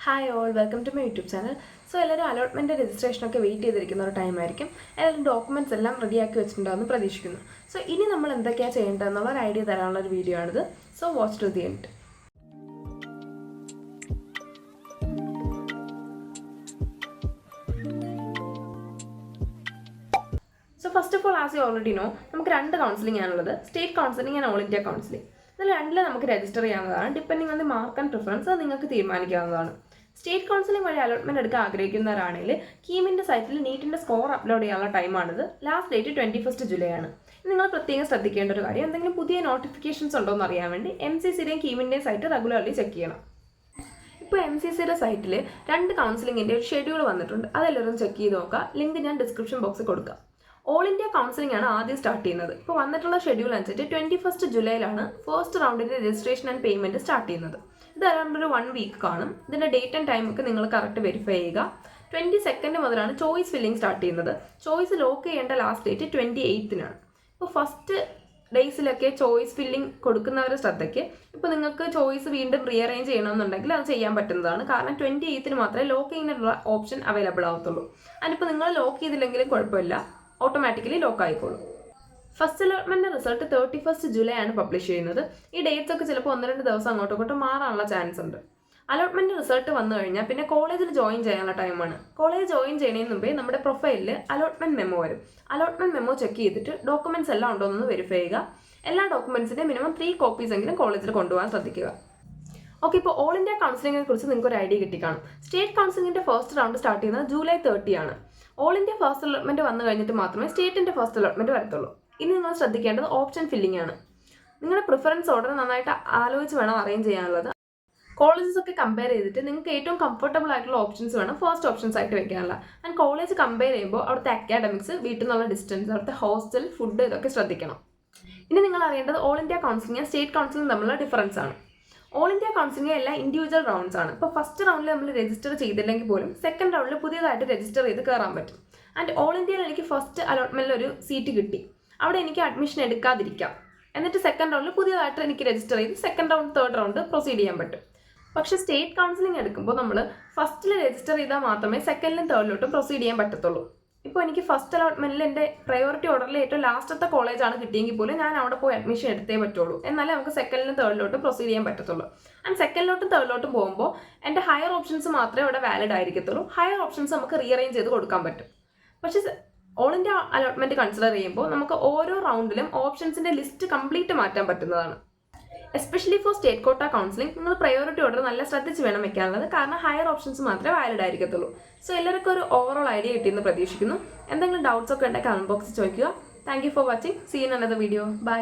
Hi all welcome to my YouTube channel. So എല്ലാവരും allotment രജിസ്ട്രേഷനൊക്കെ wait ചെയ്തിരിക്കുന്ന ഒരു ടൈമായിരിക്കും. എല്ലാവരും ഡോക്യുമെൻറ്റ്സ് എല്ലാം റെഡിയാക്കി വെച്ചിട്ടുണ്ടാകുമെന്ന് പ്രതീക്ഷിക്കുന്നു. സോ ഇനി നമ്മൾ എന്തൊക്കെയാണ് ചെയ്യേണ്ടതെന്നുള്ള ഒരു ഐഡിയ തരാനുള്ള ഒരു വീഡിയോ ആണിത്. So watch to the end. So first of all as you already know, നമുക്ക് രണ്ട് കൗൺസിലിംഗ് ആണുള്ളത്, state counselling and all India counselling. ഇതിൽ രണ്ടിൽ നമുക്ക് രജിസ്റ്റർ ചെയ്യാവുന്നതാണ്. Depending on the mark and preference അത് നിങ്ങൾക്ക് തീരുമാനിക്കാവുന്നതാണ്. സ്റ്റേറ്റ് കൗൺസിലിംഗ് വഴി അലോട്ട്മെന്റ് എടുക്കാൻ ആഗ്രഹിക്കുന്നവരാണെങ്കിൽ കീമിൻ്റെ സൈറ്റിൽ നീറ്റിൻ്റെ സ്കോർ അപ്ലോഡ് ചെയ്യാനുള്ള ടൈമാണിത്. ലാസ്റ്റ് ഡേറ്റ് 21 ജൂലൈ ആണ്. നിങ്ങൾ പ്രത്യേകം ശ്രദ്ധിക്കേണ്ട ഒരു കാര്യം, എന്തെങ്കിലും പുതിയ നോട്ടിഫിക്കേഷൻസ് ഉണ്ടോ എന്ന് അറിയാൻ വേണ്ടി MCCയുടെയും കീമിൻ്റെയും സൈറ്റ് റെഗുലർലി ചെക്ക് ചെയ്യണം. ഇപ്പോൾ MCCയുടെ സൈറ്റിൽ രണ്ട് കൗൺസിലിങ്ങിൻ്റെ ഒരു ഷെഡ്യൂൾ വന്നിട്ടുണ്ട്. അതെല്ലാവരും ചെക്ക് ചെയ്ത് നോക്കുക. ലിങ്ക് ഞാൻ ഡിസ്ക്രിപ്ഷൻ ബോക്സിൽ കൊടുക്കാം. ഓൾ ഇന്ത്യ കൗൺസിലിംഗ് ആണ് ആദ്യം സ്റ്റാർട്ട് ചെയ്യുന്നത്. ഇപ്പോൾ വന്നിട്ടുള്ള ഷെഡ്യൂൾ അനുസരിച്ച് 21 ജൂലൈയിലാണ് ഫസ്റ്റ് റൗണ്ടിൻ്റെ രജിസ്ട്രേഷൻ ആൻഡ് പേയ്മെൻറ്റ് സ്റ്റാർട്ട് ചെയ്യുന്നത്. ഇത് അറൗണ്ട് ഒരു 1 വീക്ക് കാണും. ഇതിൻ്റെ ഡേറ്റ് ആൻഡ് ടൈം ഒക്കെ നിങ്ങൾ കറക്റ്റ് വെരിഫൈ ചെയ്യുക. 22 മുതലാണ് ചോയ്സ് ഫില്ലിംഗ് സ്റ്റാർട്ട് ചെയ്യുന്നത്. ചോയ്സ് ലോക്ക് ചെയ്യേണ്ട ലാസ്റ്റ് ഡേറ്റ് 28 ഇപ്പോൾ ഫസ്റ്റ് ഡേയ്സിലൊക്കെ ചോയ്സ് ഫില്ലിംഗ് കൊടുക്കുന്നവരുടെ ശ്രദ്ധയ്ക്ക്, ഇപ്പോൾ നിങ്ങൾക്ക് ചോയ്സ് വീണ്ടും റീഅറേഞ്ച് ചെയ്യണമെന്നുണ്ടെങ്കിൽ അത് ചെയ്യാൻ പറ്റുന്നതാണ്. കാരണം 28 മാത്രമേ ലോക്ക് ചെയ്യാനുള്ള ഓപ്ഷൻ അവൈലബിൾ ആവത്തുള്ളൂ. അതിപ്പോൾ നിങ്ങൾ ലോക്ക് ചെയ്തില്ലെങ്കിലും കുഴപ്പമില്ല, ഓട്ടോമാറ്റിക്കലി ലോക്ക് ആയിക്കോളും. ഫസ്റ്റ് അലോട്ട്മെന്റ് റിസൾട്ട് 31 ജൂലൈ ആണ് പബ്ലിഷ് ചെയ്യുന്നത്. ഈ ഡേറ്റ്സ് ഒക്കെ ചിലപ്പോൾ 1-2 ദിവസം അങ്ങോട്ടും ഇങ്ങോട്ടും മാറാനുള്ള ചാൻസ് ഉണ്ട്. അലോട്ട്മെന്റ് റിസൾട്ട് വന്നു കഴിഞ്ഞാൽ പിന്നെ കോളേജിൽ ജോയിൻ ചെയ്യാനുള്ള ടൈമാണ്. കോളേജ് ജോയിൻ ചെയ്യുന്നതിന് മുമ്പേ നമ്മുടെ പ്രൊഫൈലിൽ അലോട്ട്മെന്റ് മെമ്മോ വരും. അലോട്ട്മെന്റ് മെമ്മോ ചെക്ക് ചെയ്തിട്ട് ഡോക്യുമെന്റ്സ് എല്ലാം ഉണ്ടോ എന്ന് വെരിഫൈ ചെയ്യുക. എല്ലാ ഡോക്യുമെന്റ്സിന്റെ മിനിമം 3 കോപ്പീസ് എങ്കിലും കോളേജിൽ കൊണ്ടുപോകാൻ ശ്രദ്ധിക്കുക. ഓക്കെ, ഇപ്പോൾ ഓൾ ഇന്ത്യ കൗൺസിലിംഗിനെ കുറിച്ച് നിങ്ങൾക്ക് ഒരു ഐഡിയ കിട്ടിക്കാണും. സ്റ്റേറ്റ് കൗൺസിലിംഗിന്റെ ഫസ്റ്റ് റൗണ്ട് സ്റ്റാർട്ട് ചെയ്യുന്നത് ജൂലൈ 30 ആണ്. ഓൾ ഇന്ത്യ ഫസ്റ്റ് അലോട്ട്മെന്റ് വന്നു കഴിഞ്ഞിട്ട് മാത്രമേ സ്റ്റേറ്റിന്റെ ഫസ്റ്റ് അലോട്ട്മെന്റ് വരത്തുള്ളൂ. ഇനി നിങ്ങൾ ശ്രദ്ധിക്കേണ്ടത് ഓപ്ഷൻ ഫില്ലിംഗ് ആണ്. നിങ്ങളുടെ പ്രിഫറൻസ് ഓർഡർ നന്നായിട്ട് ആലോചിച്ച് വേണം അറേഞ്ച് ചെയ്യാനുള്ളത്. കോളേജസ് ഒക്കെ കമ്പയർ ചെയ്തിട്ട് നിങ്ങൾക്ക് ഏറ്റവും കംഫർട്ടബിൾ ആയിട്ടുള്ള ഓപ്ഷൻസ് വേണം ഫസ്റ്റ് ഓപ്ഷൻസ് ആയിട്ട് വെക്കാനുള്ള. ആൻഡ് കോളേജ് കമ്പയർ ചെയ്യുമ്പോൾ അവിടുത്തെ അക്കാഡമിക്സ്, വീട്ടിൽ നിന്നുള്ള ഡിസ്റ്റൻസ്, അവിടുത്തെ ഹോസ്റ്റൽ, ഫുഡ്, ഇതൊക്കെ ശ്രദ്ധിക്കണം. ഇനി നിങ്ങൾ അറിയേണ്ടത് all India counselling state counselling തമ്മിലുള്ള ഡിഫറൻസ് ആണ്. ഓൾ ഇന്ത്യ കൗൺസിലിംഗ് എല്ലാം ഇൻഡിവിജ്വൽ റൗണ്ട്സ് ആണ്. ഇപ്പോൾ ഫസ്റ്റ് റൗണ്ടിൽ നമ്മൾ രജിസ്റ്റർ ചെയ്തില്ലെങ്കിൽ പോലും സെക്കൻഡ് റൗണ്ടിൽ പുതിയതായിട്ട് രജിസ്റ്റർ ചെയ്ത് കയറാൻ പറ്റും. ആൻഡ് ഓൾ ഇന്ത്യയിൽ എനിക്ക് ഫസ്റ്റ് അലോട്ട്മെന്റിൽ ഒരു സീറ്റ് കിട്ടി, അവിടെ എനിക്ക് അഡ്മിഷൻ എടുക്കാതിരിക്കാം. എന്നിട്ട് സെക്കൻഡ് റൗണ്ടിൽ പുതിയതായിട്ട് എനിക്ക് രജിസ്റ്റർ ചെയ്ത് second round, third round proceed ചെയ്യാൻ പറ്റും. പക്ഷേ സ്റ്റേറ്റ് കൗൺസിലിംഗ് എടുക്കുമ്പോൾ നമ്മൾ ഫസ്റ്റിൽ രജിസ്റ്റർ ചെയ്താൽ മാത്രമേ സെക്കൻഡിലും തേർഡിലോട്ടും പ്രൊസീഡ് ചെയ്യാൻ പറ്റത്തുള്ളൂ. ഇപ്പോൾ എനിക്ക് ഫസ്റ്റ് അലോട്ട്മെന്റിൽ എൻ്റെ പ്രയോറിറ്റി ഓർഡറിൽ ഏറ്റവും ലാസ്റ്റത്തെ കോളേജാണ് കിട്ടിയെങ്കിൽ പോലും ഞാൻ അവിടെ പോയി അഡ്മിഷൻ എടുത്തേ പറ്റുള്ളൂ. എന്നാലേ നമുക്ക് സെക്കൻഡിലും തേർഡിലോട്ടും പ്രൊസീഡ് ചെയ്യാൻ പറ്റത്തുള്ളൂ. ആൻഡ് സെക്കൻഡിലോട്ടും തേർഡിലോട്ടും പോകുമ്പോൾ എൻ്റെ ഹയർ ഓപ്ഷൻസ് മാത്രമേ ഇവിടെ വാലിഡ് ആയിരിക്കത്തുള്ളൂ. ഹയർ ഓപ്ഷൻസ് നമുക്ക് റീഅറേഞ്ച് ചെയ്ത് കൊടുക്കാൻ പറ്റും. പക്ഷേ ഓൾ ഇന്ത്യ അലോട്ട്മെന്റ് കൺസിഡർ ചെയ്യുമ്പോൾ നമുക്ക് ഓരോ റൗണ്ടിലും ഓപ്ഷൻസിന്റെ ലിസ്റ്റ് കംപ്ലീറ്റ് മാറ്റാൻ പറ്റുന്നതാണ്. എസ്പെഷ്യലി ഫോർ സ്റ്റേറ്റ് കോട്ട കൗൺസിലിംഗ് നിങ്ങൾ പ്രയോറിറ്റി ഓർഡർ നല്ല ശ്രദ്ധിച്ച് വേണം വെക്കാനുള്ളത്. കാരണം ഹയർ ഓപ്ഷൻസ് മാത്രമേ വാലിഡ് ആയിരിക്കത്തുള്ളൂ. സോ എല്ലാവർക്കും ഒരു ഓവറോൾ ഐഡിയ കിട്ടിയെന്ന് പ്രതീക്ഷിക്കുന്നു. എന്തെങ്കിലും ഡൗട്ട്സ് ഒക്കെ ഉണ്ടെങ്കിൽ കമന്റ് ബോക്സിൽ ചോദിക്കുക. Thank you for watching. See in another video. By.